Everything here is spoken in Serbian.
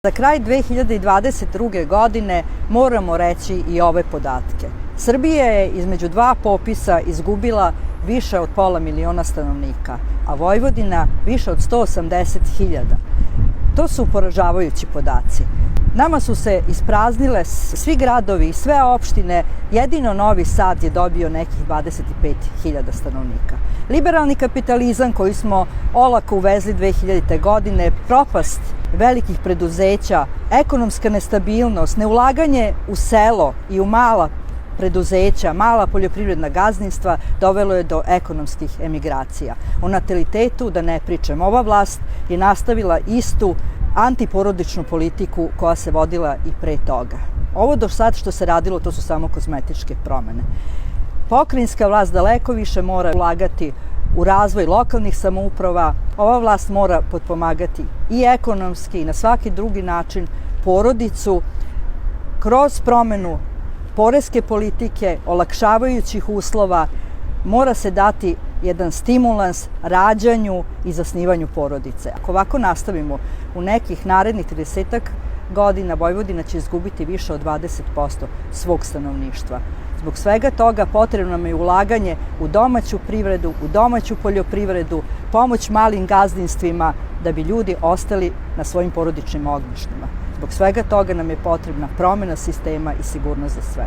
Za kraj 2022. godine moramo reći i ove podatke. Srbija je između dva popisa izgubila više od 500 000 stanovnika, a Vojvodina više od 180.000. To su poražavajući podaci. Nama su se ispraznile svi gradovi i sve opštine, jedino Novi Sad je dobio nekih 25.000 stanovnika. Liberalni kapitalizam koji smo olako uvezli 2000. godine, propast velikih preduzeća, ekonomska nestabilnost, neulaganje u selo i u mala preduzeća, mala poljoprivredna gazdinstva dovelo je do ekonomskih emigracija. O natalitetu da ne pričam. Ova vlast je nastavila istu antiporodičnu politiku koja se vodila i pre toga. Ovo do sad što se radilo, to su samo kozmetičke promene. Pokrajinska vlast daleko više mora ulagati u razvoj lokalnih samouprava. Ova vlast mora potpomagati i ekonomski i na svaki drugi način porodicu kroz promenu poreske politike, olakšavajućih uslova. Mora se dati jedan stimulans rađanju i zasnivanju porodice. Ako ovako nastavimo, u nekih narednih 30 godina Vojvodina će izgubiti više od 20% svog stanovništva. Zbog svega toga potrebno nam je ulaganje u domaću privredu, u domaću poljoprivredu, pomoć malim gazdinstvima da bi ljudi ostali na svojim porodičnim ognjištima. Zbog svega toga nam je potrebna promena sistema i sigurnost za sve.